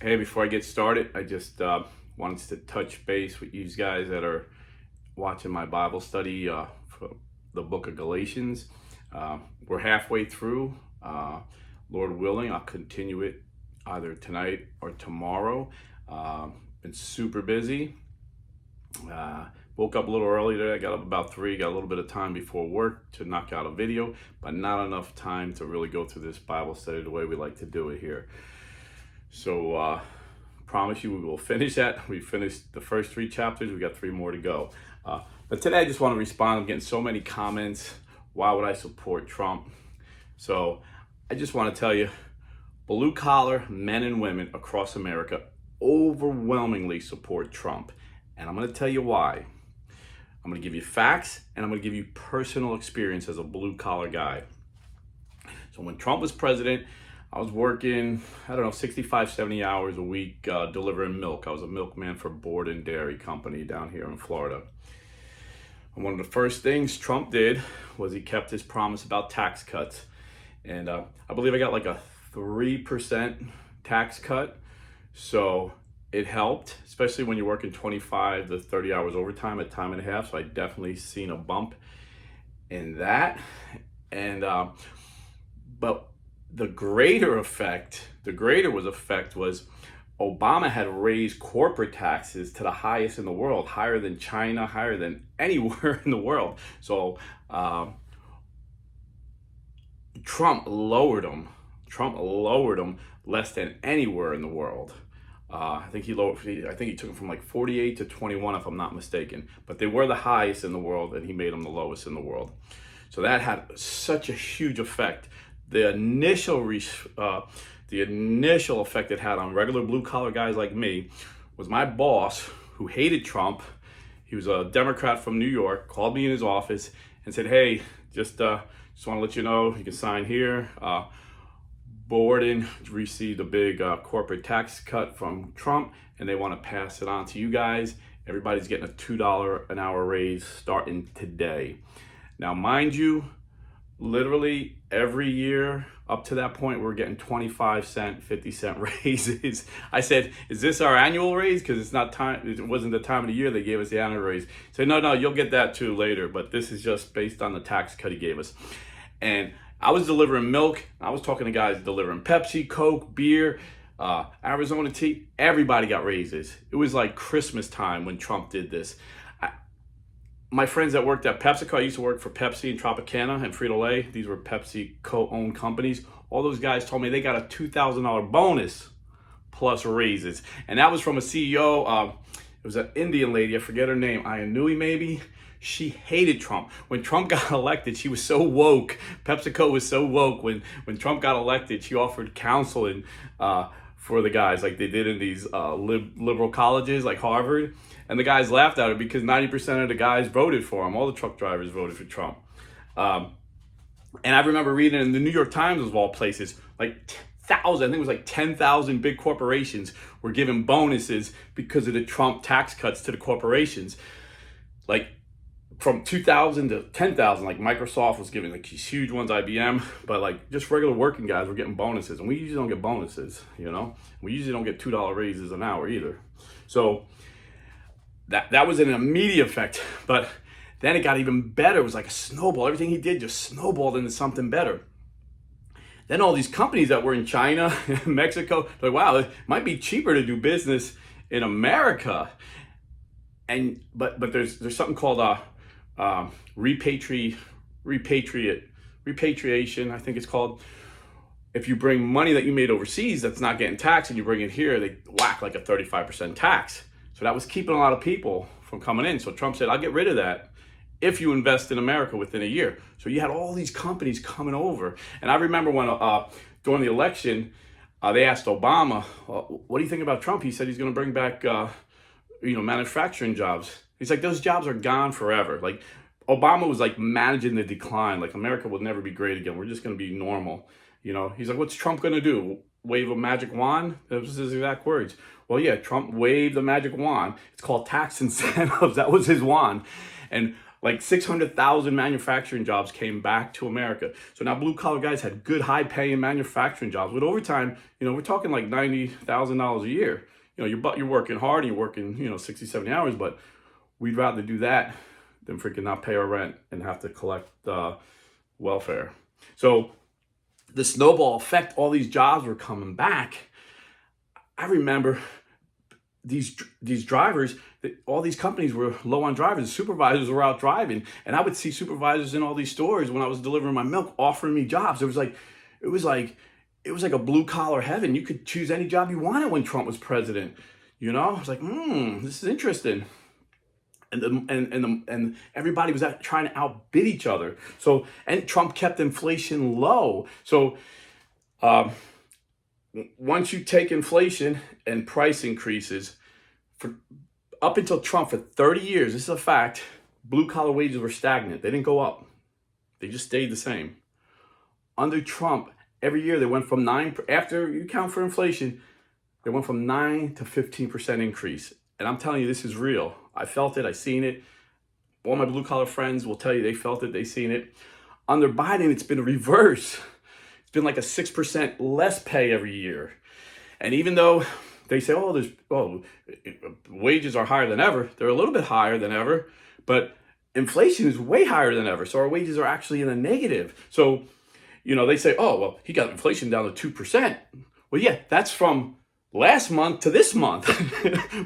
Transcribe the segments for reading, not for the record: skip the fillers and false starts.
Hey, before I get started, I just wanted to touch base with you guys that are watching my Bible study for the book of Galatians. We're halfway through. Lord willing, I'll continue it either tonight or tomorrow. Been super busy. Uh, Woke up a little early today. I got up about 3, got a little bit of time before work to knock out a video, but not enough time to really go through this Bible study the way we like to do it here. So, promise you we will finish that. We finished the first 3 chapters. We got 3 more to go. But today I just want to respond. I'm getting so many comments. Why would I support Trump? So I just want to tell you, blue collar men and women across America overwhelmingly support Trump. And I'm going to tell you why. I'm going to give you facts, and I'm going to give you personal experience as a blue collar guy. So when Trump was president, I was working, 65, 70 hours a week delivering milk. I was a milkman for Borden Dairy Company down here in Florida. And one of the first things Trump did was he kept his promise about tax cuts. And I believe I got like a 3% tax cut. So it helped, especially when you're working 25 to 30 hours overtime at time and a half. So I definitely seen a bump in that. And, but the greater effect was Obama had raised corporate taxes to the highest in the world, higher than China, higher than anywhere in the world. So Trump lowered them. Less than anywhere in the world. I think he took them from like 48 to 21, if I'm not mistaken. But they were the highest in the world, and he made them the lowest in the world. So that had such a huge effect. The initial effect it had on regular blue collar guys like me was my boss, who hated Trump. He was a Democrat from New York, called me in his office and said, "Hey, just want to let you know, you can sign here. Borden received a big corporate tax cut from Trump, and they want to pass it on to you guys. Everybody's getting a $2 an hour raise starting today." Now, mind you, literally every year up to that point, we're getting 25-cent, 50-cent raises. I said, "Is this our annual raise? Because it's not time. It wasn't the time of the year they gave us the annual raise." He said, "No, you'll get that too later, but this is just based on the tax cut he gave us." And I was delivering milk. I was talking to guys delivering Pepsi, Coke, beer, Arizona tea. Everybody got raises. It was like Christmas time when Trump did this. My friends that worked at PepsiCo, I used to work for Pepsi and Tropicana and Frito-Lay. These were PepsiCo-owned companies. All those guys told me they got a $2,000 bonus plus raises. And that was from a CEO. It was an Indian lady. I forget her name. Ayanui, maybe. She hated Trump. When Trump got elected, she was so woke. PepsiCo was so woke. When Trump got elected, she offered counseling for the guys like they did in these liberal colleges like Harvard. And the guys laughed at her because 90% of the guys voted for him. All the truck drivers voted for Trump. And I remember reading in the New York Times, of all places, like 1,000, I think it was like 10,000 big corporations were given bonuses because of the Trump tax cuts to the corporations. Like from 2,000 to 10,000, like Microsoft was giving like these huge ones, IBM, but like just regular working guys were getting bonuses. And we usually don't get bonuses, you know? We usually don't get $2 raises an hour either. So that was an immediate effect, but then it got even better. It was like a snowball. Everything he did just snowballed into something better. Then all these companies that were in China, Mexico, like, wow, it might be cheaper to do business in America. And but there's something called repatriation, I think it's called. If you bring money that you made overseas that's not getting taxed and you bring it here, they whack like a 35% tax. So that was keeping a lot of people from coming in. So Trump said, "I'll get rid of that if you invest in America within a year." So you had all these companies coming over. And I remember when during the election, they asked Obama, "What do you think about Trump?" He said he's going to bring back manufacturing jobs. He's like, those jobs are gone forever. Like Obama was like managing the decline. Like America will never be great again. We're just going to be normal. He's like, what's Trump going to do? Wave a magic wand? That was his exact words. Well, yeah, Trump waved the magic wand. It's called tax incentives. That was his wand. And Like 600,000 manufacturing jobs came back to America. So now blue collar guys had good, high paying manufacturing jobs. With overtime, we're talking like $90,000 a year. You're working hard and you're working, 60, 70 hours, but we'd rather do that than freaking not pay our rent and have to collect welfare. So the snowball effect, all these jobs were coming back. I remember these drivers, all these companies were low on drivers. Supervisors were out driving, and I would see supervisors in all these stores when I was delivering my milk offering me jobs. It was like a blue collar heaven. You could choose any job you wanted when Trump was president. I was like, this is interesting. And everybody was trying to outbid each other. So, and Trump kept inflation low. So, once you take inflation and price increases, up until Trump, for 30 years, this is a fact, blue collar wages were stagnant. They didn't go up. They just stayed the same. Under Trump, every year they went from 9, after you count for inflation, they went from 9 to 15% increase. And I'm telling you, this is real. I felt it, I seen it. All my blue collar friends will tell you they felt it, they seen it. Under Biden, it's been a reverse. It's been like a 6% less pay every year. And even though they say, wages are higher than ever, they're a little bit higher than ever, but inflation is way higher than ever. So our wages are actually in a negative. So, they say, he got inflation down to 2%. Well, yeah, that's from last month to this month.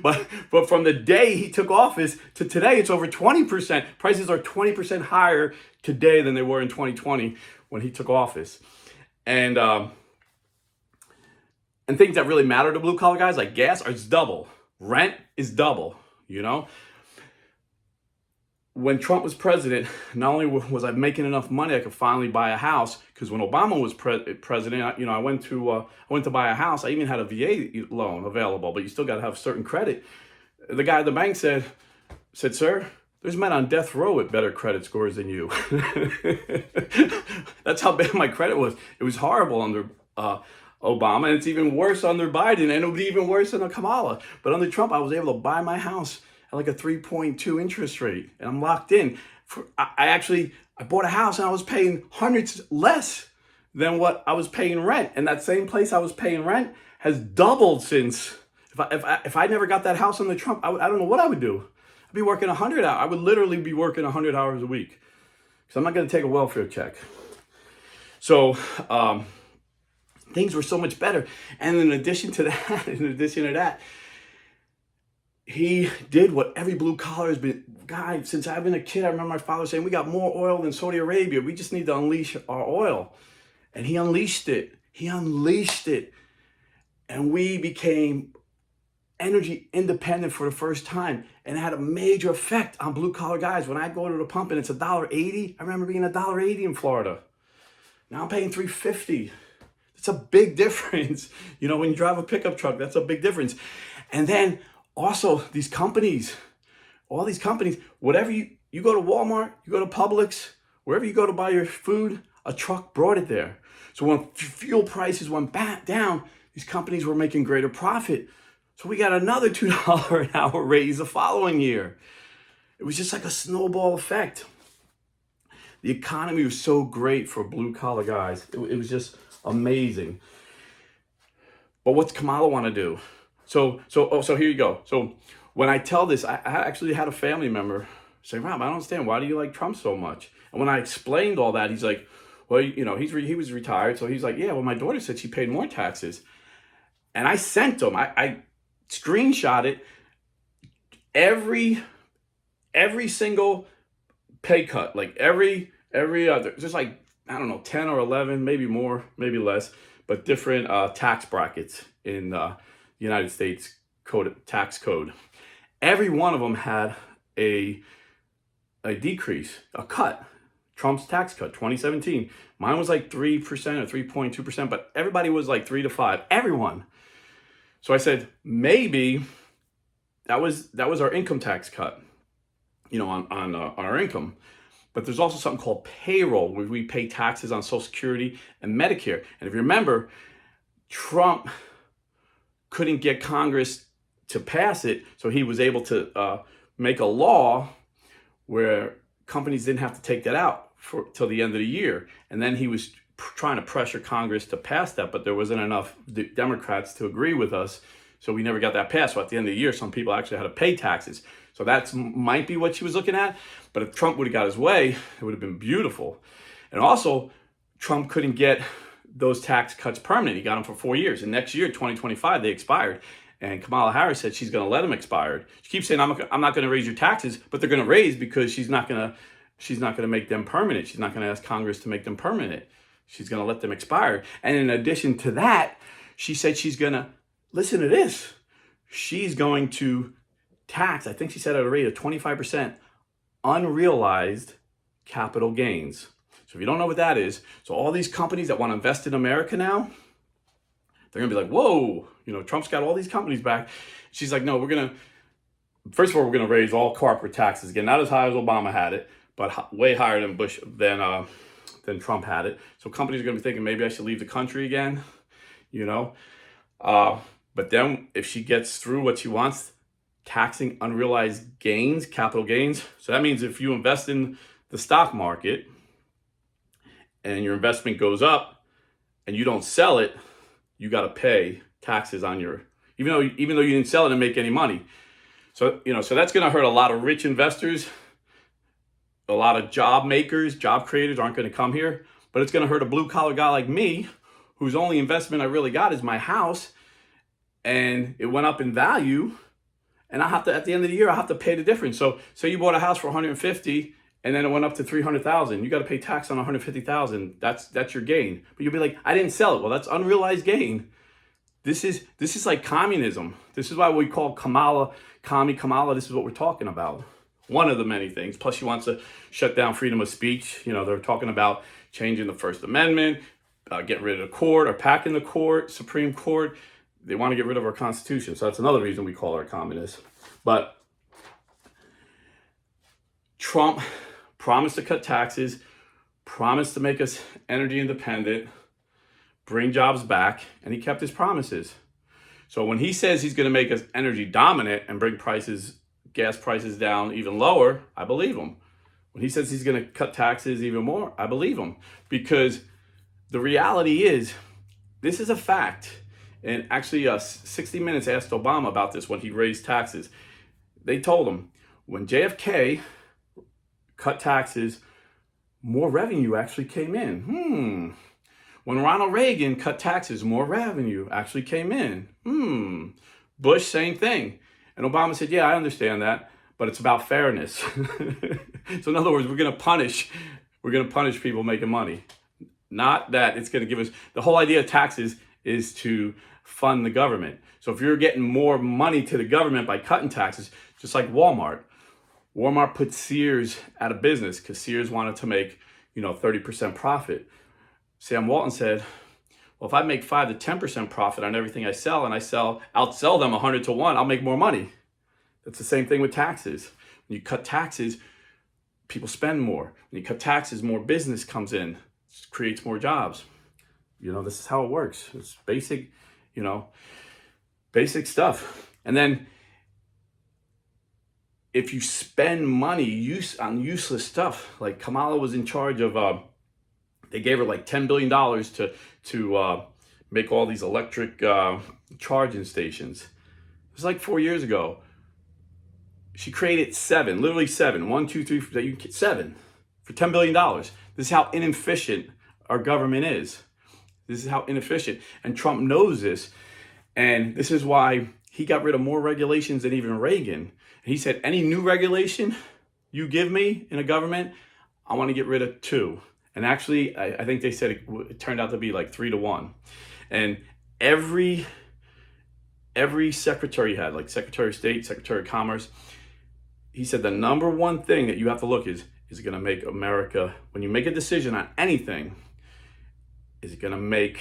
but from the day he took office to today, it's over 20%. Prices are 20% higher today than they were in 2020 when he took office. And things that really matter to blue collar guys, like gas, is double. Rent is double, When Trump was president, not only was I making enough money I could finally buy a house, because when Obama was president, I went to buy a house. I even had a VA loan available, but you still got to have certain credit. The guy at the bank said, "Sir, there's men on death row with better credit scores than you." That's how bad my credit was. It was horrible under Obama, and it's even worse under Biden, and it would be even worse under Kamala. But under Trump, I was able to buy my house at like a 3.2 interest rate, and I'm locked in. I bought a house and I was paying hundreds less than what I was paying rent, and that same place I was paying rent has doubled since. If I never got that house under Trump, I don't know what I would do. I'd be working 100 hours. I would literally be working 100 hours a week, because I'm not going to take a welfare check. So things were so much better. And in addition to that, he did what every blue collar has been, guy, since I've been a kid. I remember my father saying, we got more oil than Saudi Arabia. We just need to unleash our oil. And he unleashed it. And we became energy independent for the first time. And it had a major effect on blue collar guys. When I go to the pump and it's $1.80, I remember being $1.80 in Florida. Now I'm paying $3.50. It's a big difference. When you drive a pickup truck, that's a big difference. And then also all these companies, whatever you go to Walmart, you go to Publix, wherever you go to buy your food, a truck brought it there. So when fuel prices went back down, these companies were making greater profit. So we got another $2 an hour raise the following year. It was just like a snowball effect. The economy was so great for blue collar guys. It was just amazing. But what's Kamala want to do? So here you go. So when I tell this, I actually had a family member say, Rob, I don't understand. Why do you like Trump so much? And when I explained all that, he's like, well, he was retired. So he's like, yeah, well, my daughter said she paid more taxes. And I sent him, I screenshot it, every single pay cut, like every other, just like, I don't know, 10 or 11, maybe more, maybe less, but different tax brackets in the United States tax code. Every one of them had a decrease, a cut. Trump's tax cut, 2017. Mine was like 3% or 3.2%, but everybody was like 3 to 5. Everyone. So I said, maybe that was our income tax cut, on our income. But there's also something called payroll, where we pay taxes on Social Security and Medicare. And if you remember, Trump couldn't get Congress to pass it, so he was able to make a law where companies didn't have to take that out for till the end of the year. And then he was trying to pressure Congress to pass that, but there wasn't enough Democrats to agree with us. So we never got that passed. So at the end of the year, some people actually had to pay taxes. So that might be what she was looking at. But if Trump would have got his way, it would have been beautiful. And also, Trump couldn't get those tax cuts permanent. He got them for 4 years. And next year, 2025, they expired. And Kamala Harris said she's going to let them expire. She keeps saying, I'm not going to raise your taxes, but they're going to raise because she's not going to make them permanent. She's not going to ask Congress to make them permanent. She's going to let them expire. And in addition to that, she said she's going to, listen to this, she's going to tax, I think she said at a rate of 25%, unrealized capital gains. So if you don't know what that is, so all these companies that want to invest in America now, they're going to be like, whoa, Trump's got all these companies back. She's like, no, first of all, we're going to raise all corporate taxes again, not as high as Obama had it, but way higher than Trump had it. So companies are going to be thinking, maybe I should leave the country again, But then if she gets through what she wants, taxing unrealized gains, capital gains. So that means if you invest in the stock market and your investment goes up and you don't sell it, you got to pay taxes on even though you didn't sell it and make any money. So, so that's going to hurt a lot of rich investors. A lot of job makers, job creators aren't going to come here, but it's going to hurt a blue collar guy like me, whose only investment I really got is my house, and it went up in value, and at the end of the year, I have to pay the difference. So you bought a house for 150, and then it went up to 300,000. You got to pay tax on 150,000. That's your gain. But you'll be like, I didn't sell it. Well, that's unrealized gain. This is like communism. This is why we call Kamala. This is what we're talking about. One of the many things. Plus, she wants to shut down freedom of speech. They're talking about changing the First Amendment, getting rid of the court, or packing the court, Supreme Court. They want to get rid of our Constitution. So that's another reason we call her a communist. But Trump promised to cut taxes, promised to make us energy independent, bring jobs back, and he kept his promises. So when he says he's going to make us energy dominant and bring gas prices down even lower, I believe him. When he says he's going to cut taxes even more, I believe him. Because the reality is, this is a fact. And actually, 60 Minutes asked Obama about this when he raised taxes. They told him, when JFK cut taxes, more revenue actually came in. When Ronald Reagan cut taxes, more revenue actually came in. Bush, same thing. And Obama said, yeah, I understand that, but it's about fairness. So in other words, we're going to punish people making money. Not that it's going to give us, the whole idea of taxes is to fund the government. So if you're getting more money to the government by cutting taxes, just like Walmart put Sears out of business because Sears wanted to make, 30% profit. Sam Walton said, well, if I make 5 to 10% profit on everything I sell and outsell them 100 to 1, I'll make more money. That's the same thing with taxes. When you cut taxes, people spend more. When you cut taxes, more business comes in, creates more jobs. This is how it works. It's basic, basic stuff. And then if you spend money on useless stuff, like Kamala was in charge of, they gave her like $10 billion to make all these electric charging stations. It was like 4 years ago. She created 7, literally 7, 1, 2, 3, 7 for $10 billion. This is how inefficient our government is. This is how inefficient. And Trump knows this. And this is why he got rid of more regulations than even Reagan. And he said, any new regulation you give me in a government, I want to get rid of 2. And actually, I think they said it turned out to be like 3 to 1. And every secretary had, like Secretary of State, Secretary of Commerce, he said the number one thing that you have to look is it going to make America, when you make a decision on anything, is it going to make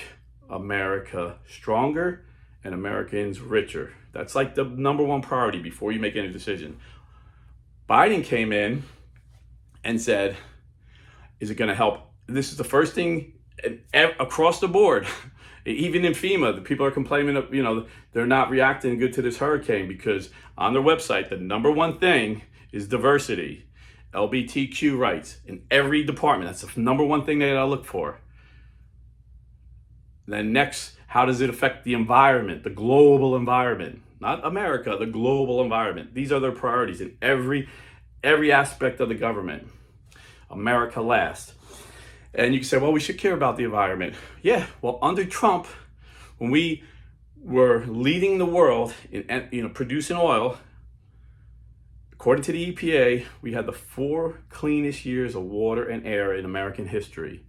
America stronger and Americans richer? That's like the number one priority before you make any decision. Biden came in and said, is it going to help? This is the first thing across the board. Even in FEMA, the people are complaining of, they're not reacting good to this hurricane because on their website, the number one thing is diversity. LGBTQ rights in every department. That's the number one thing that I look for. Then next, how does it affect the environment, the global environment? Not America, the global environment. These are their priorities in every aspect of the government. America last. And you can say, well, we should care about the environment. Yeah, well, under Trump, when we were leading the world in producing oil, according to the EPA, we had the 4 cleanest years of water and air in American history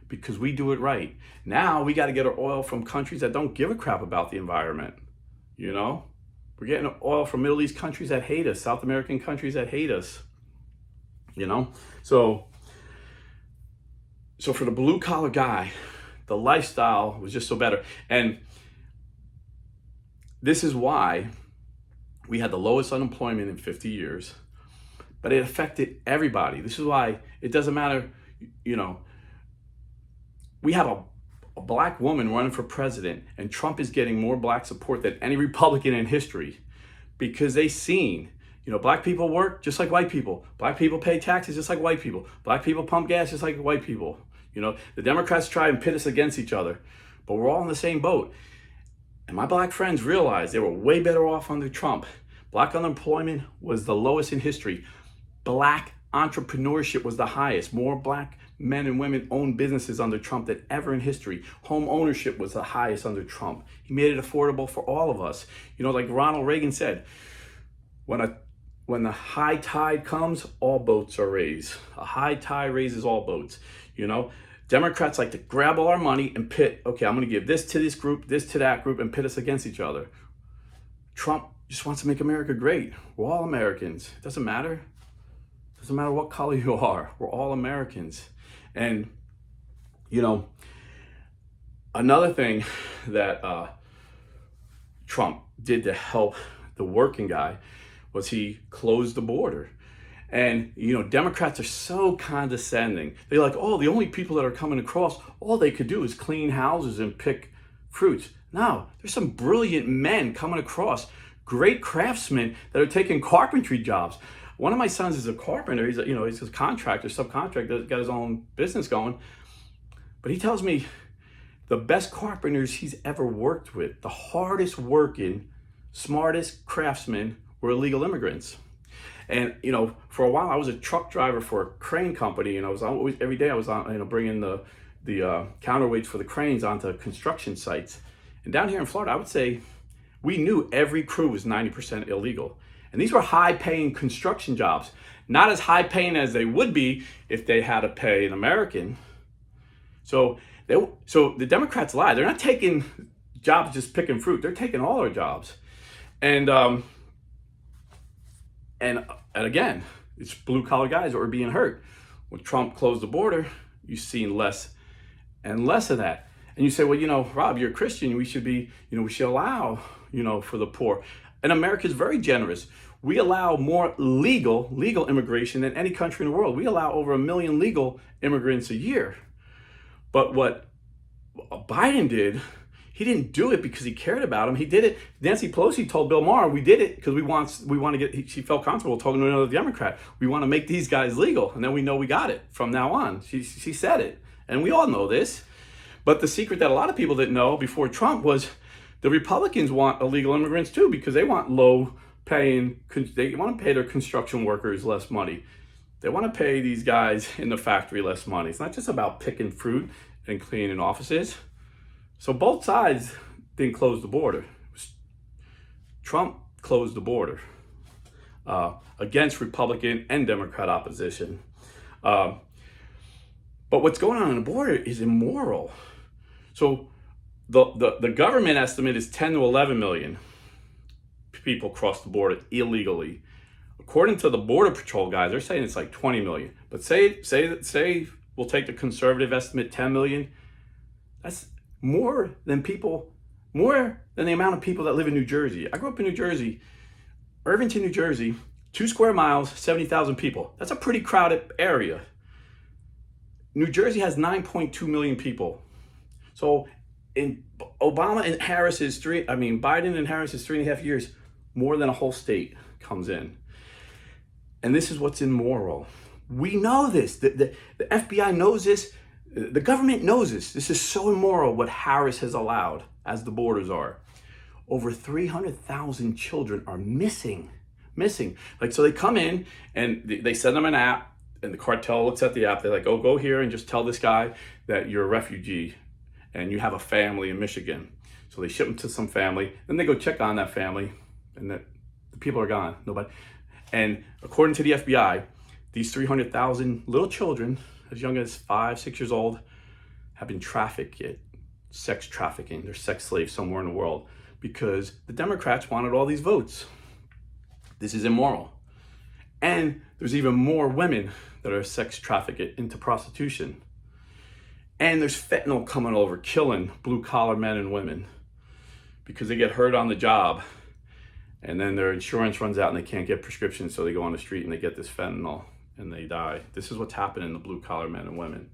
because we do it right. Now we got to get our oil from countries that don't give a crap about the environment. You know, we're getting oil from Middle East countries that hate us, South American countries that hate us. You know, so for the blue collar guy, the lifestyle was just so better. And this is why we had the lowest unemployment in 50 years, but it affected everybody. This is why it doesn't matter, you know, we have a black woman running for president, and Trump is getting more black support than any Republican in history because they seen, you know, black people work just like white people. Black people pay taxes just like white people. Black people pump gas just like white people. You know, the Democrats try and pit us against each other, but we're all in the same boat. And my black friends realized they were way better off under Trump. Black unemployment was the lowest in history. Black entrepreneurship was the highest. More black men and women owned businesses under Trump than ever in history. Home ownership was the highest under Trump. He made it affordable for all of us. You know, like Ronald Reagan said, when the high tide comes, all boats are raised. A high tide raises all boats. You know, Democrats like to grab all our money and pit, okay, I'm going to give this to this group, this to that group, and pit us against each other. Trump just wants to make America great. We're all Americans. It doesn't matter. It doesn't matter what color you are. We're all Americans. And, you know, another thing that Trump did to help the working guy was he closed the border. And, you know, Democrats are so condescending. They're like, oh, the only people that are coming across, all they could do is clean houses and pick fruits. No, there's some brilliant men coming across, great craftsmen that are taking carpentry jobs. One of my sons is a carpenter. He's a contractor, subcontractor, got his own business going. But he tells me the best carpenters he's ever worked with, the hardest working, smartest craftsmen were illegal immigrants. And, you know, for a while I was a truck driver for a crane company, and I was always, every day I was on, you know, bringing the counterweights for the cranes onto construction sites. And down here in Florida, I would say we knew every crew was 90% illegal. And these were high-paying construction jobs, not as high-paying as they would be if they had to pay an American. So the Democrats lie. They're not taking jobs just picking fruit. They're taking all our jobs. And again, it's blue-collar guys that were being hurt. When Trump closed the border, you've seen less and less of that. And you say, well, you know, Rob, you're a Christian. We should allow, you know, for the poor. And America is very generous. We allow more legal immigration than any country in the world. We allow over 1 million legal immigrants a year. But what Biden did, he didn't do it because he cared about them. He did it. Nancy Pelosi told Bill Maher, we did it because we want to get, she felt comfortable talking to another Democrat. We want to make these guys legal. And then we know we got it from now on. She said it. And we all know this. But the secret that a lot of people didn't know before Trump was the Republicans want illegal immigrants too, because they want they want to pay their construction workers less money. They want to pay these guys in the factory less money. It's not just about picking fruit and cleaning offices. So both sides didn't close the border. Trump closed the border against Republican and Democrat opposition. But what's going on the border is immoral. So the government estimate is 10 to 11 million people cross the border illegally. According to the Border Patrol guys, they're saying it's like 20 million. But say we'll take the conservative estimate, 10 million. That's more than the amount of people that live in New Jersey. I grew up in New Jersey, Irvington, New Jersey, 2 square miles, 70,000 people. That's a pretty crowded area. New Jersey has 9.2 million people. So in Biden and Harris's 3.5 years, more than a whole state comes in. And this is what's immoral. We know this. The FBI knows this. The government knows this. This is so immoral what Harris has allowed, as the borders are. Over 300,000 children are missing. Like, so they come in and they send them an app, and the cartel looks at the app. They're like, oh, go here and just tell this guy that you're a refugee and you have a family in Michigan. So they ship them to some family. Then they go check on that family, and the people are gone. Nobody. And according to the FBI, these 300,000 little children, as young as 5, 6 years old, have been trafficked, sex trafficking. They're sex slaves somewhere in the world because the Democrats wanted all these votes. This is immoral. And there's even more women that are sex trafficked into prostitution. And there's fentanyl coming over, killing blue collar men and women because they get hurt on the job, and then their insurance runs out and they can't get prescriptions, so they go on the street and they get this fentanyl and they die. This is what's happening to blue collar men and women.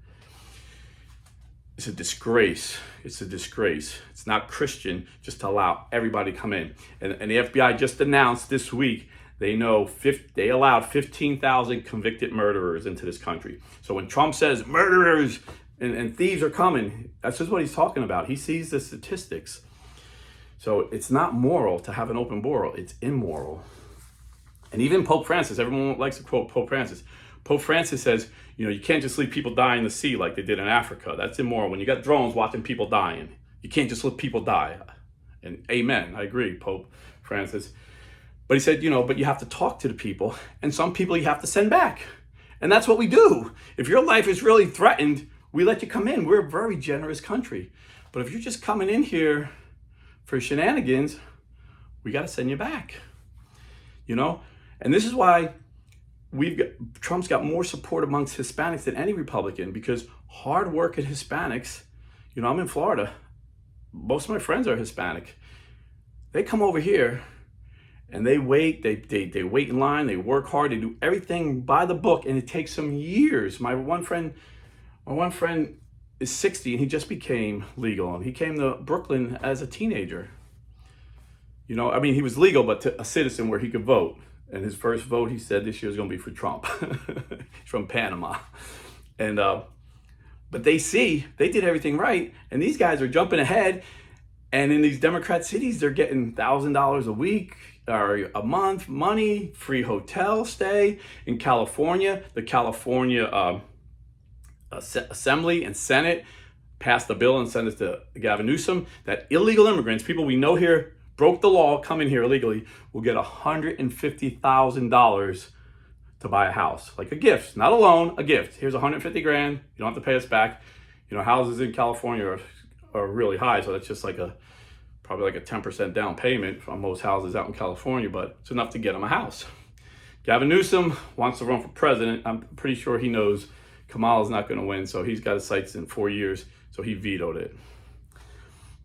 It's a disgrace. It's a disgrace. It's not Christian just to allow everybody to come in. And the FBI just announced this week they allowed 15,000 convicted murderers into this country. So when Trump says murderers and thieves are coming, that's just what he's talking about. He sees the statistics. So it's not moral to have an open border. It's immoral. And even Pope Francis, everyone likes to quote Pope Francis. Pope Francis says, you can't just leave people die in the sea like they did in Africa. That's immoral. When you got drones watching people dying, you can't just let people die. And amen, I agree, Pope Francis. But he said, but you have to talk to the people, and some people you have to send back. And that's what we do. If your life is really threatened, we let you come in. We're a very generous country. But if you're just coming in here for shenanigans, we got to send you back. And this is why Trump's got more support amongst Hispanics than any Republican, because hard-working Hispanics, I'm in Florida. Most of my friends are Hispanic. They come over here and they wait. They wait in line. They work hard. They do everything by the book, and it takes them years. My one friend is 60 and he just became legal, and he came to Brooklyn as a teenager. He was legal, but a citizen where he could vote. And his first vote, he said, this year is going to be for Trump. He's from Panama. And but they did everything right, and these guys are jumping ahead. And in these Democrat cities, they're getting $1,000 a week or a month money, free hotel stay. In California, the California Assembly and Senate passed a bill and sent it to Gavin Newsom that illegal immigrants, people we know here broke the law, come in here illegally, will get $150,000 to buy a house, like a gift, not a loan, a gift. Here's $150,000. You don't have to pay us back. Houses in California are really high, so that's just probably like a 10% down payment on most houses out in California, but it's enough to get them a house. Gavin Newsom wants to run for president. I'm pretty sure he knows Kamala's not going to win, so he's got his sights in 4 years, so he vetoed it.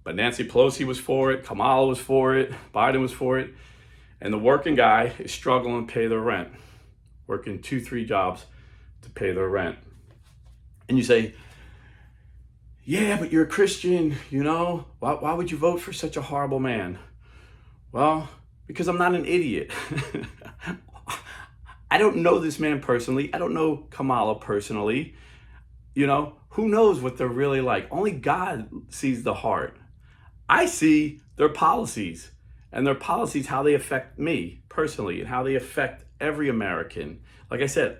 But Nancy Pelosi was for it, Kamala was for it, Biden was for it, and the working guy is struggling to pay their rent, working 2-3 jobs to pay their rent. And you say, yeah, but you're a Christian, why would you vote for such a horrible man? Well, because I'm not an idiot. I don't know this man personally. I don't know Kamala personally. Who knows what they're really like? Only God sees the heart. I see their policies, and their policies, how they affect me personally and how they affect every American. Like I said,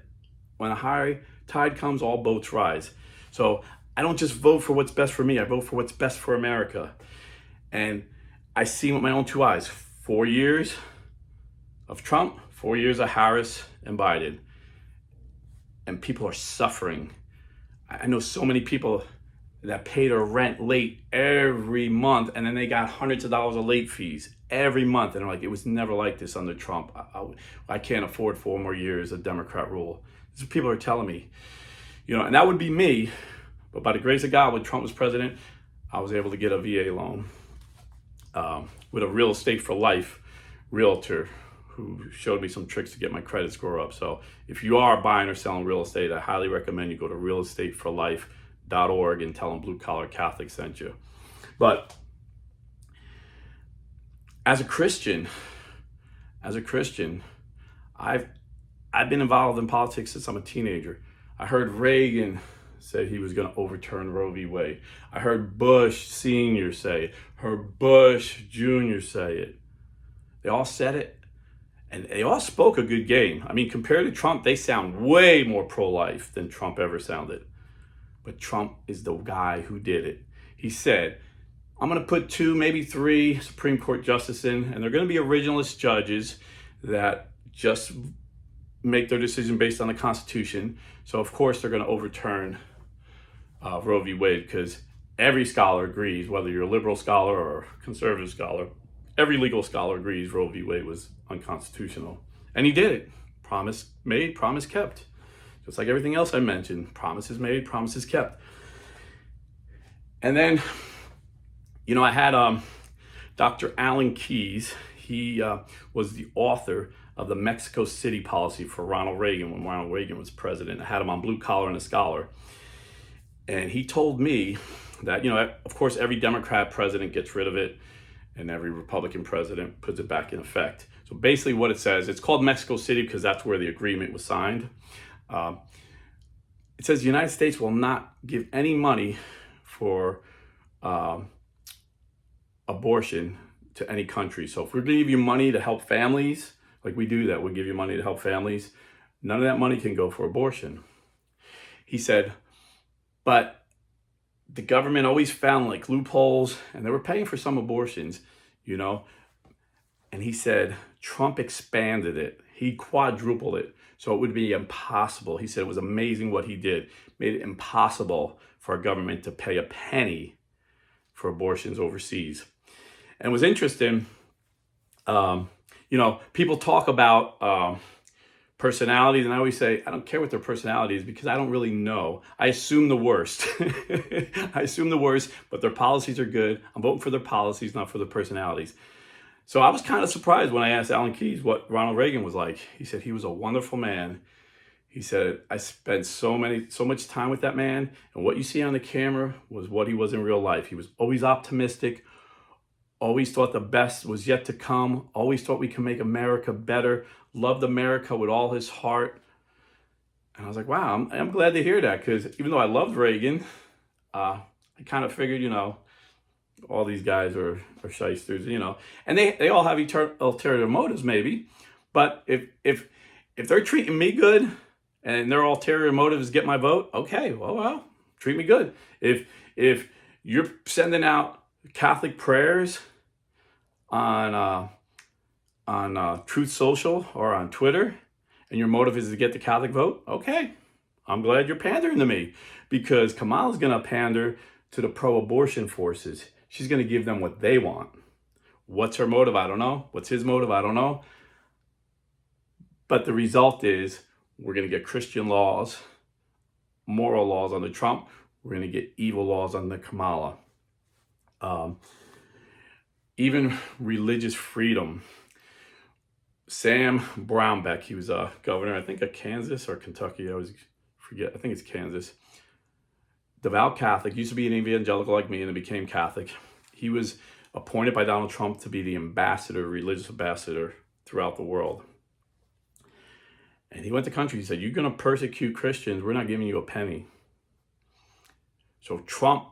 when a high tide comes, all boats rise. So I don't just vote for what's best for me. I vote for what's best for America. And I see with my own 2 eyes, 4 years of Trump, 4 years of Harris and Biden. And people are suffering. I know so many people that pay their rent late every month, and then they got hundreds of dollars of late fees every month. And they're like, it was never like this under Trump. I can't afford 4 more years of Democrat rule. This is what people are telling me. And that would be me. But by the grace of God, when Trump was president, I was able to get a VA loan with a real estate for life realtor who showed me some tricks to get my credit score up. So if you are buying or selling real estate, I highly recommend you go to realestateforlife.org and tell them Blue Collar Catholic sent you. But as a Christian, I've I've been involved in politics since I'm a teenager. I heard Reagan say he was going to overturn Roe v. Wade. I heard Bush Sr. say it. Heard Bush Jr. say it. They all said it, and they all spoke a good game. I mean, compared to Trump, they sound way more pro-life than Trump ever sounded. But Trump is the guy who did it. He said, I'm going to put 2, maybe 3 Supreme Court justices in, and they're going to be originalist judges that just make their decision based on the Constitution. So, of course, they're going to overturn Roe v. Wade, because every scholar agrees, whether you're a liberal scholar or a conservative scholar, every legal scholar agrees Roe v. Wade was unconstitutional. And he did it. Promise made, promise kept. Just like everything else I mentioned, promises made, promises kept. And then, I had Dr. Alan Keyes. He was the author of the Mexico City policy for Ronald Reagan when Ronald Reagan was president. I had him on Blue Collar and a Scholar. And he told me that, of course, every Democrat president gets rid of it and every Republican president puts it back in effect. So basically what it says, it's called Mexico City because that's where the agreement was signed. It says the United States will not give any money for abortion to any country. So if we're going to give you money to help families, like we do that, we'll give you money to help families, none of that money can go for abortion. He said, but the government always found like loopholes, and they were paying for some abortions, and he said Trump expanded it. He quadrupled it. So it would be impossible. He said it was amazing what he did. Made it impossible for a government to pay a penny for abortions overseas. And it was interesting, people talk about personalities, and I always say, I don't care what their personality is because I don't really know. I assume the worst. I assume the worst, but their policies are good. I'm voting for their policies, not for their personalities. So I was kind of surprised when I asked Alan Keyes what Ronald Reagan was like. He said he was a wonderful man. He said, I spent so much time with that man, and what you see on the camera was what he was in real life. He was always optimistic, always thought the best was yet to come, always thought we can make America better, loved America with all his heart. And I was like, wow, I'm glad to hear that, because even though I loved Reagan, I kind of figured, all these guys are shysters, and they all have ulterior motives maybe, but if they're treating me good and their ulterior motive is get my vote, okay, well, treat me good. If you're sending out Catholic prayers on Truth Social or on Twitter, and your motive is to get the Catholic vote, okay, I'm glad you're pandering to me, because Kamala's going to pander to the pro-abortion forces. She's going to give them what they want. What's her motive? I don't know. What's his motive? I don't know. But the result is we're going to get Christian laws, moral laws under Trump. We're going to get evil laws under Kamala. Even religious freedom. Sam Brownback, he was a governor, I think, of Kansas or Kentucky. I always forget. I think it's Kansas. Devout Catholic, used to be an evangelical like me and then became Catholic. He was appointed by Donald Trump to be the ambassador, religious ambassador throughout the world. And he went to countries, he said, you're going to persecute Christians, we're not giving you a penny. So Trump,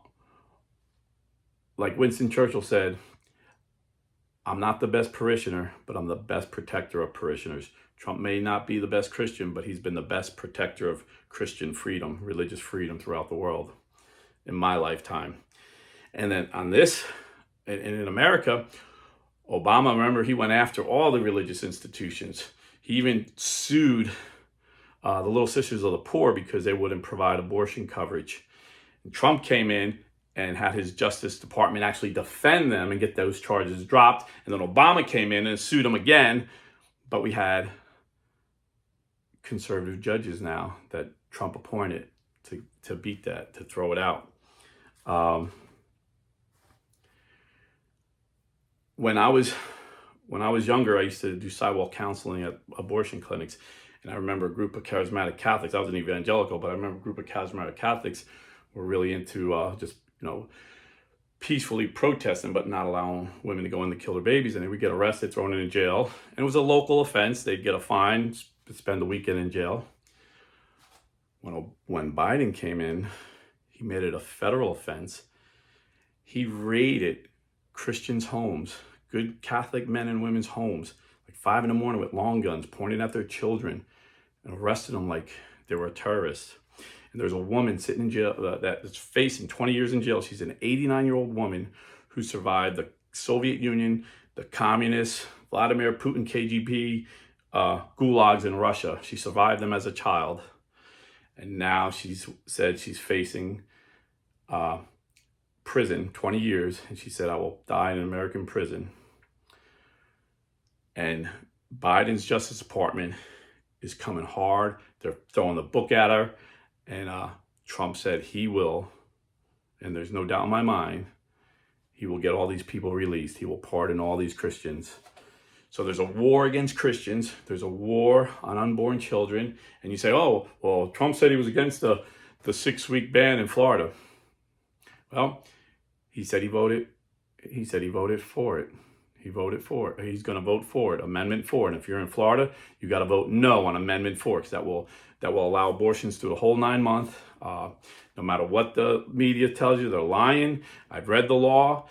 like Winston Churchill said, I'm not the best parishioner, but I'm the best protector of parishioners. Trump may not be the best Christian, but he's been the best protector of Christian freedom, religious freedom throughout the world in my lifetime. And then on this, and in America, Obama, remember, he went after all the religious institutions. He even sued the Little Sisters of the Poor because they wouldn't provide abortion coverage. And Trump came in and had his Justice Department actually defend them and get those charges dropped. And then Obama came in and sued them again. But we had conservative judges now that Trump appointed to beat that, to throw it out. When I was younger, I used to do sidewalk counseling at abortion clinics. And I remember a group of charismatic Catholics. I was an evangelical, but I remember a group of charismatic Catholics were really into just peacefully protesting, but not allowing women to go in to kill their babies. And they would get arrested, thrown in jail. And it was a local offense. They'd get a fine, to spend the weekend in jail. When Biden came in, he made it a federal offense. He raided Christians' homes, good Catholic men and women's homes, like 5 a.m. with long guns, pointing at their children, and arrested them like they were terrorists. And there's a woman sitting in jail that's facing 20 years in jail. She's an 89-year-old woman who survived the Soviet Union, the communists, Vladimir Putin, KGB, gulags in Russia. She survived them as a child. And now she's said she's facing prison, 20 years. And she said, I will die in an American prison. And Biden's Justice Department is coming hard. They're throwing the book at her. And Trump said he will, and there's no doubt in my mind, he will get all these people released. He will pardon all these Christians. So there's a war against Christians. There's a war on unborn children. And you say, oh, well, Trump said he was against the 6-week ban in Florida. Well, he said he voted for it. He voted for it. He's going to vote for it, Amendment 4. And if you're in Florida, you got to vote no on Amendment 4, because that will allow abortions through the whole 9 months. No matter what the media tells you, they're lying. I've read the law.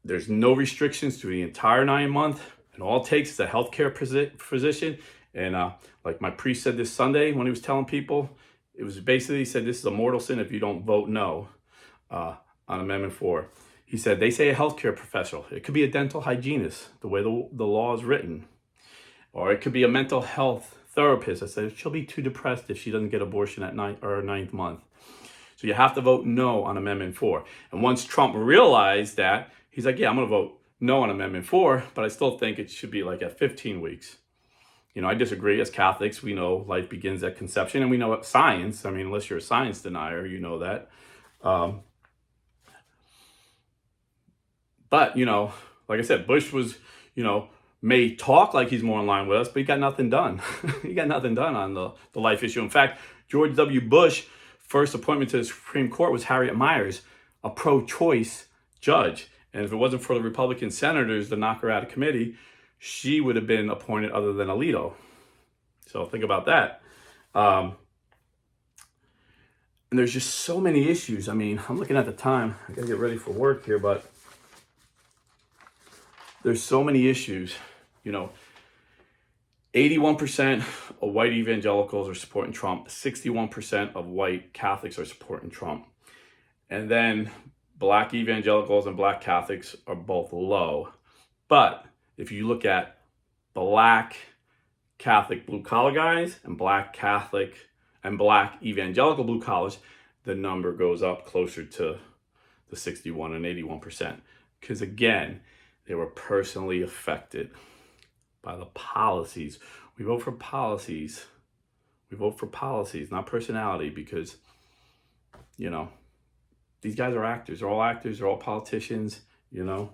There's no restrictions through the entire 9 months. And all it takes is a healthcare physician. And like my priest said this Sunday when he was telling people, it was basically, he said, this is a mortal sin if you don't vote no on Amendment 4. He said, they say a healthcare professional. It could be a dental hygienist, the way the law is written. Or it could be a mental health therapist that says she'll be too depressed if she doesn't get abortion at 9th month. So you have to vote no on Amendment 4. And once Trump realized that, he's like, yeah, I'm going to vote no on Amendment 4, but I still think it should be like at 15 weeks. You know, I disagree. As Catholics, we know life begins at conception, and we know science. I mean, unless you're a science denier, you know that. But, you know, like I said, Bush was, you know, may talk like he's more in line with us, but he got nothing done. He got nothing done on the life issue. In fact, George W. Bush, first appointment to the Supreme Court was Harriet Miers, a pro-choice judge. And if it wasn't for the Republican senators to knock her out of committee, she would have been appointed other than Alito. So think about that. And there's just so many issues. I mean, I'm looking at the time. I got to get ready for work here, but there's so many issues. You know, 81% of white evangelicals are supporting Trump. 61% of white Catholics are supporting Trump. And then black evangelicals and black Catholics are both low. But if you look at black Catholic blue collar guys and black Catholic and black evangelical blue collars, the number goes up closer to the 61 and 81%. Because again, they were personally affected by the policies. We vote for policies. We vote for policies, not personality, because, you know, these guys are actors. They're all actors. They're all politicians, you know.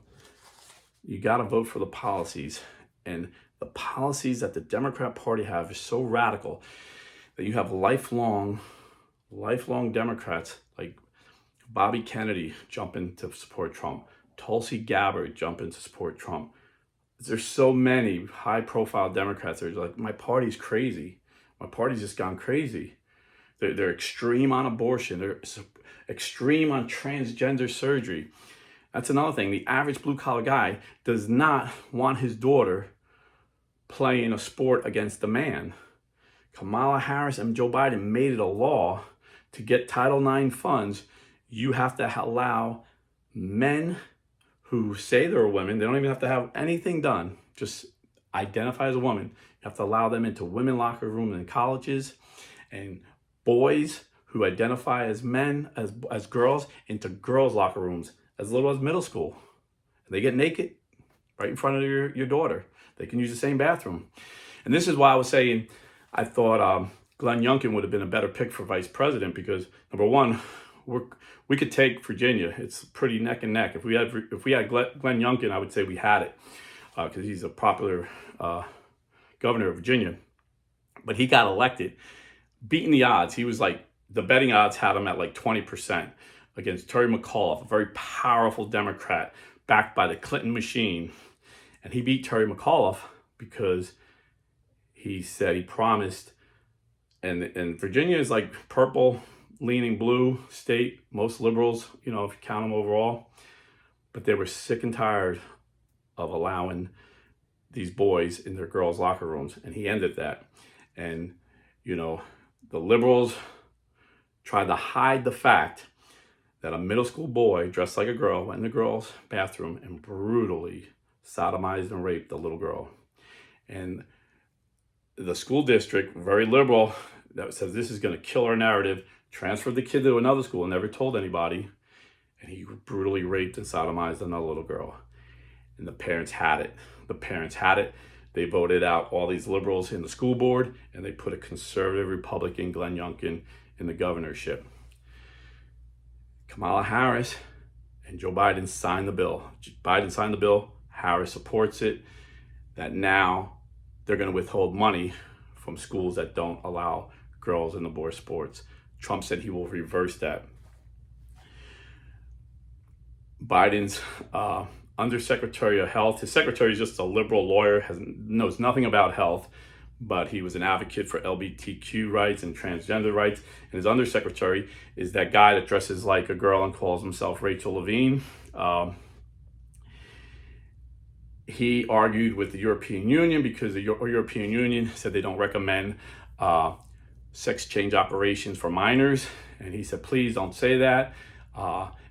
You got to vote for the policies. And the policies that the Democrat Party have is so radical that you have lifelong Democrats like Bobby Kennedy jumping to support Trump. Tulsi Gabbard jumping to support Trump. There's so many high-profile Democrats that are like, my party's crazy. My party's just gone crazy. They're extreme on abortion. They're extreme on transgender surgery. That's another thing. The average blue-collar guy does not want his daughter playing a sport against a man. Kamala Harris and Joe Biden made it a law to get Title IX funds. You have to allow men who say they're women, they don't even have to have anything done, just identify as a woman. You have to allow them into women locker rooms in colleges, and boys who identify as men, as girls, into girls locker rooms as little as middle school. They get naked right in front of your daughter. They can use the same bathroom. And this is why I was saying I thought Glenn Youngkin would have been a better pick for vice president, because number one, we could take Virginia. It's pretty neck and neck. If we had Glenn Youngkin, I would say we had it, because he's a popular governor of Virginia. But he got elected, beating the odds. He was like, the betting odds had him at like 20% against Terry McAuliffe, a very powerful Democrat backed by the Clinton machine. And he beat Terry McAuliffe because he said, he promised, and Virginia is like purple leaning blue state, most liberals, if you count them overall, but they were sick and tired of allowing these boys in their girls' locker rooms, and he ended that. And the liberals tried to hide the fact that a middle school boy dressed like a girl went in the girls' bathroom and brutally sodomized and raped the little girl. And the school district, very liberal, that says this is going to kill our narrative, transferred the kid to another school and never told anybody. And he brutally raped and sodomized another little girl. And the parents had it. They voted out all these liberals in the school board, and they put a conservative Republican, Glenn Youngkin, in the governorship. Kamala Harris and Joe Biden signed the bill. Biden signed the bill. Harris supports it. That now they're going to withhold money from schools that don't allow girls and boys sports. Trump said he will reverse that. Biden's Undersecretary of Health, his secretary is just a liberal lawyer, knows nothing about health, but he was an advocate for LGBTQ rights and transgender rights. And his undersecretary is that guy that dresses like a girl and calls himself Rachel Levine. He argued with the European Union because the European Union said they don't recommend sex change operations for minors. And he said, please don't say that.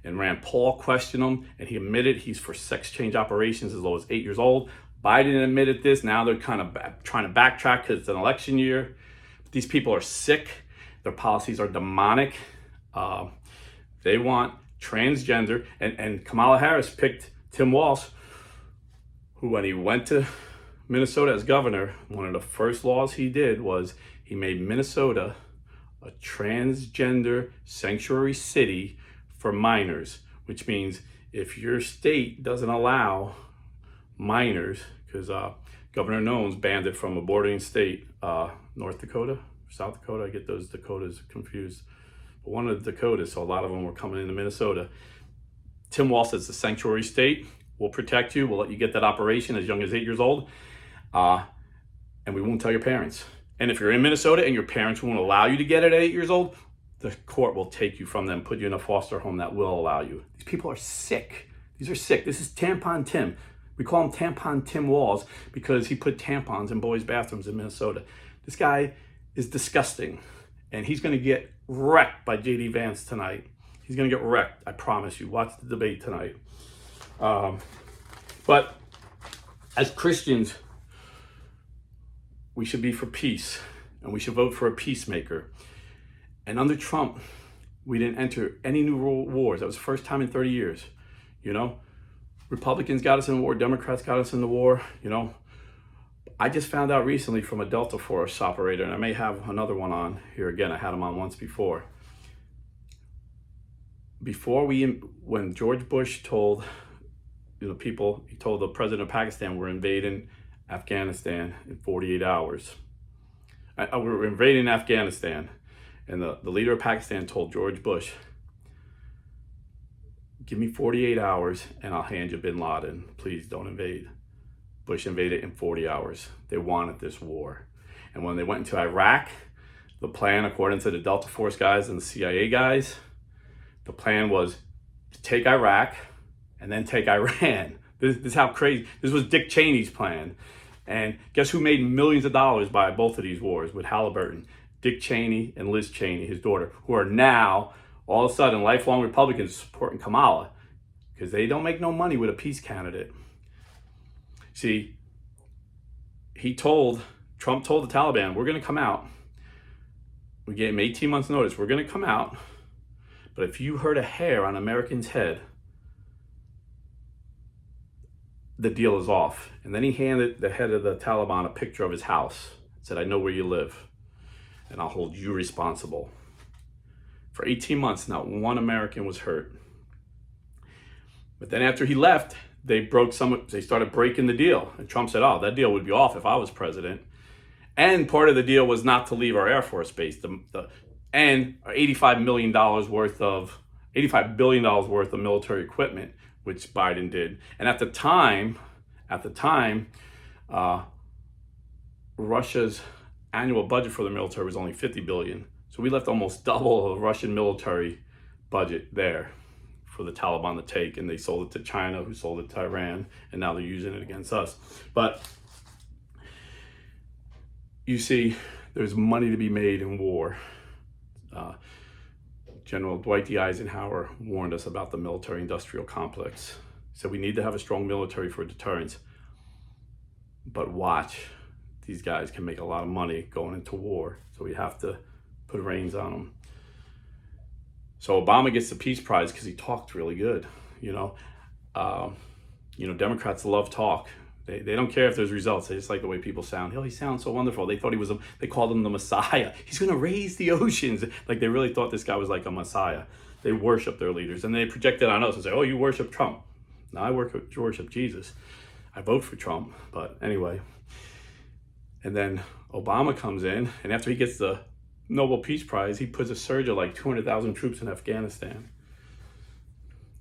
And Rand Paul questioned him, and he admitted he's for sex change operations as low as 8 years old. Biden admitted this. Now they're kind of trying to backtrack because it's an election year. But these people are sick. Their policies are demonic. They want transgender. And Kamala Harris picked Tim Walz, who, when he went to Minnesota as governor, one of the first laws he did was he made Minnesota a transgender sanctuary city for minors, which means if your state doesn't allow minors, because Governor Nones banned it from a bordering state, North Dakota, South Dakota, I get those Dakotas confused, but one of the Dakotas, so a lot of them were coming into Minnesota. Tim Walz says the sanctuary state will protect you, we'll let you get that operation as young as 8 years old, and we won't tell your parents. And if you're in Minnesota and your parents won't allow you to get it at 8 years old, the court will take you from them, put you in a foster home that will allow you. These people are sick. These are sick. This is Tampon Tim. We call him Tampon Tim Walz because he put tampons in boys' bathrooms in Minnesota. This guy is disgusting, and he's going to get wrecked by J.D. Vance tonight. He's going to get wrecked. I promise you. Watch the debate tonight. But as Christians, we should be for peace, and we should vote for a peacemaker. And under Trump, we didn't enter any new wars. That was the first time in 30 years. Republicans got us in war. Democrats got us in the war. I just found out recently from a Delta Force operator, and I may have another one on here again. I had him on once before. When George Bush told people, he told the president of Pakistan, we're invading Afghanistan in 48 hours. We're invading Afghanistan. And the leader of Pakistan told George Bush, give me 48 hours and I'll hand you bin Laden. Please don't invade. Bush invaded in 40 hours. They wanted this war. And when they went into Iraq, the plan, according to the Delta Force guys and the CIA guys, the plan was to take Iraq and then take Iran. This is how crazy. This was Dick Cheney's plan. And guess who made millions of dollars by both of these wars with Halliburton? Dick Cheney and Liz Cheney, his daughter, who are now all of a sudden lifelong Republicans supporting Kamala because they don't make no money with a peace candidate. See, Trump told the Taliban, we're going to come out. We gave him 18 months notice. We're going to come out. But if you hurt a hair on an American's head, the deal is off. And then he handed the head of the Taliban a picture of his house. Said, I know where you live, and I'll hold you responsible. For 18 months, not one American was hurt. But then after he left, they started breaking the deal. And Trump said, that deal would be off if I was president. And part of the deal was not to leave our Air Force base. And $85 billion worth of military equipment, which Biden did. And at the time, Russia's annual budget for the military was only 50 billion. So we left almost double the Russian military budget there for the Taliban to take, and they sold it to China, who sold it to Iran, and now they're using it against us. But you see, there's money to be made in war. General Dwight D. Eisenhower warned us about the military-industrial complex. He said we need to have a strong military for deterrence. But watch, these guys can make a lot of money going into war, so we have to put reins on them. So Obama gets the Peace Prize because he talked really good. Democrats love talk. They don't care if there's results. They just like the way people sound. Oh, he sounds so wonderful. They thought they called him the Messiah. He's going to raise the oceans. Like they really thought this guy was like a Messiah. They worship their leaders, and they project it on us and say, oh, you worship Trump. No, I worship Jesus. I vote for Trump, but anyway. And then Obama comes in, and after he gets the Nobel Peace Prize, he puts a surge of like 200,000 troops in Afghanistan.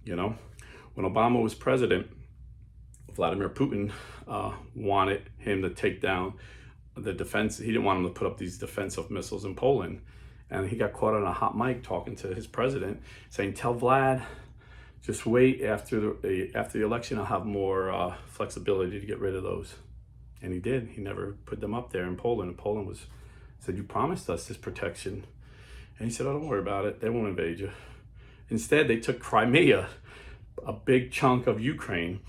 When Obama was president, Vladimir Putin wanted him to take down the defense. He didn't want him to put up these defensive missiles in Poland. And he got caught on a hot mic talking to his president, saying, tell Vlad, just wait after the election, I'll have more flexibility to get rid of those. And he did. He never put them up there in Poland. And Poland said, you promised us this protection. And he said, oh, don't worry about it. They won't invade you. Instead, they took Crimea, a big chunk of Ukraine.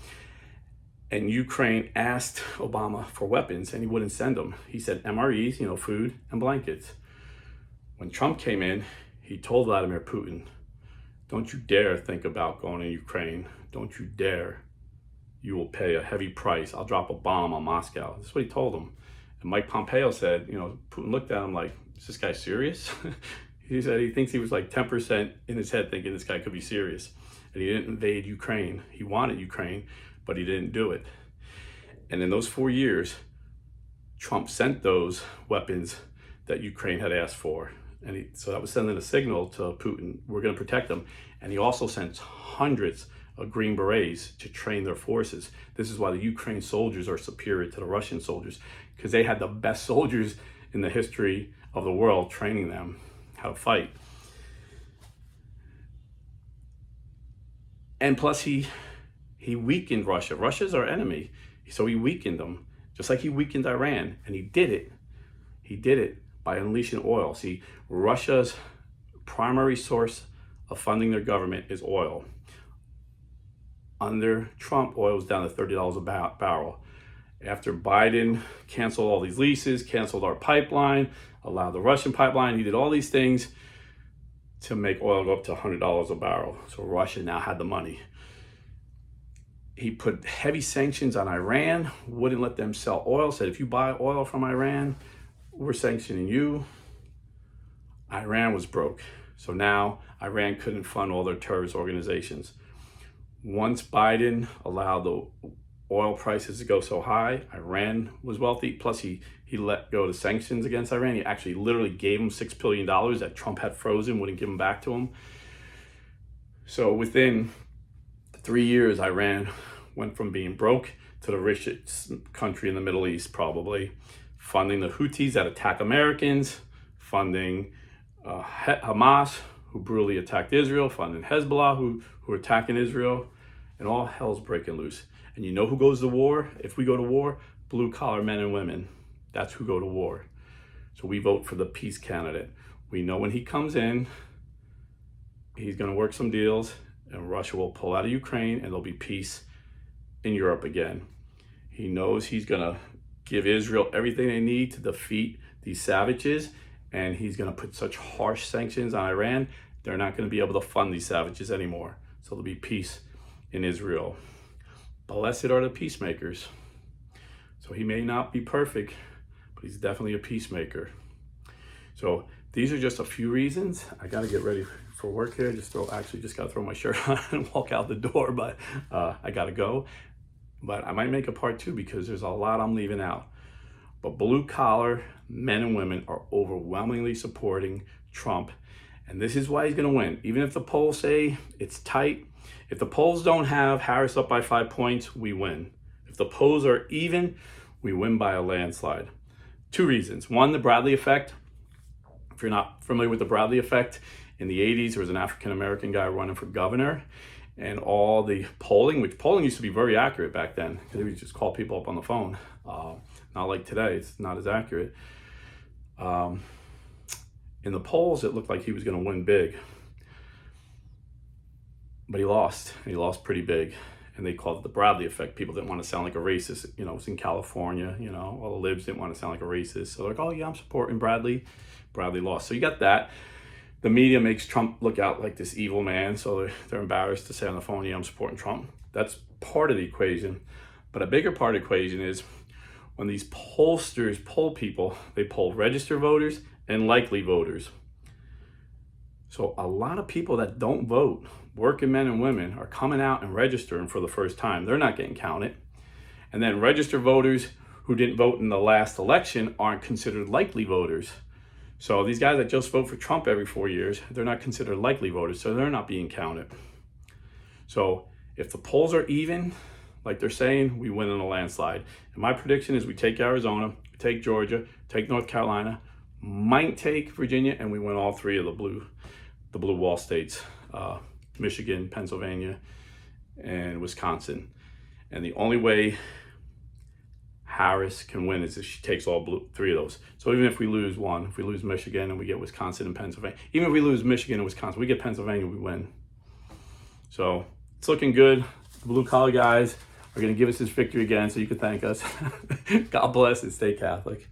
And Ukraine asked Obama for weapons, and he wouldn't send them. He said MREs, food and blankets. When Trump came in, he told Vladimir Putin, don't you dare think about going to Ukraine. Don't you dare. You will pay a heavy price. I'll drop a bomb on Moscow. That's what he told him. And Mike Pompeo said, Putin looked at him like, is this guy serious? He said he thinks he was like 10% in his head thinking this guy could be serious. And he didn't invade Ukraine. He wanted Ukraine, but he didn't do it. And in those 4 years, Trump sent those weapons that Ukraine had asked for. And so that was sending a signal to Putin, we're going to protect them. And he also sent hundreds of Green Berets to train their forces. This is why the Ukraine soldiers are superior to the Russian soldiers, because they had the best soldiers in the history of the world training them how to fight. And plus he weakened Russia. Russia's our enemy. So he weakened them, just like he weakened Iran. And he did it by unleashing oil. See, Russia's primary source of funding their government is oil. Under Trump, oil was down to $30 a barrel. After Biden canceled all these leases, canceled our pipeline, allowed the Russian pipeline, he did all these things to make oil go up to $100 a barrel. So Russia now had the money. He put heavy sanctions on Iran, wouldn't let them sell oil, said if you buy oil from Iran, we're sanctioning you. Iran was broke. So now Iran couldn't fund all their terrorist organizations. Once Biden allowed the oil prices to go so high, Iran was wealthy. Plus he let go the sanctions against Iran. He actually literally gave them $6 billion that Trump had frozen, wouldn't give them back to him. So within 3 years, Iran went from being broke to the richest country in the Middle East, probably, funding the Houthis that attack Americans, funding Hamas, who brutally attacked Israel, funding Hezbollah, who are attacking Israel, and all hell's breaking loose. And you know who goes to war? If we go to war, blue-collar men and women. That's who go to war. So we vote for the peace candidate. We know when he comes in, he's going to work some deals, and Russia will pull out of Ukraine, and there'll be peace in Europe again. He knows he's going to give Israel everything they need to defeat these savages, and he's going to put such harsh sanctions on Iran, they're not going to be able to fund these savages anymore. So there'll be peace in Israel. Blessed are the peacemakers. So he may not be perfect, but he's definitely a peacemaker. So these are just a few reasons. I got to get ready for work here. Just got to throw my shirt on and walk out the door, but I got to go. But I might make a part 2 because there's a lot I'm leaving out. But blue collar men and women are overwhelmingly supporting Trump. And this is why he's going to win. Even if the polls say it's tight, if the polls don't have Harris up by 5 points, we win. If the polls are even, we win by a landslide. Two reasons. One, the Bradley effect. If you're not familiar with the Bradley effect, in the 80s, there was an African-American guy running for governor, and all the polling, which polling used to be very accurate back then, because they would just call people up on the phone. Not like today, it's not as accurate. In the polls, it looked like he was going to win big, but he lost. He lost pretty big, and they called it the Bradley effect. People didn't want to sound like a racist. You know, it's in California. You know, all the libs didn't want to sound like a racist. So they're like, oh yeah, I'm supporting Bradley. Bradley lost. So you got that. The media makes Trump look out like this evil man, so they're embarrassed to say on the phone, yeah, I'm supporting Trump. That's part of the equation. But a bigger part of the equation is when these pollsters poll people, they poll registered voters and likely voters. So a lot of people that don't vote, working men and women, are coming out and registering for the first time. They're not getting counted. And then registered voters who didn't vote in the last election aren't considered likely voters. So these guys that just vote for Trump every 4 years, they're not considered likely voters, so they're not being counted. So if the polls are even, like they're saying, we win in a landslide. And my prediction is we take Arizona, we take Georgia, take North Carolina, might take Virginia, and we win all three of the blue wall states, Michigan, Pennsylvania, and Wisconsin. And the only way Harris can win is if she takes all three of those. So even if we lose one, if we lose Michigan and we get Wisconsin and Pennsylvania, even if we lose Michigan and Wisconsin, we get Pennsylvania, we win. So it's looking good. The blue collar guys are going to give us this victory again, so you can thank us. God bless and stay Catholic.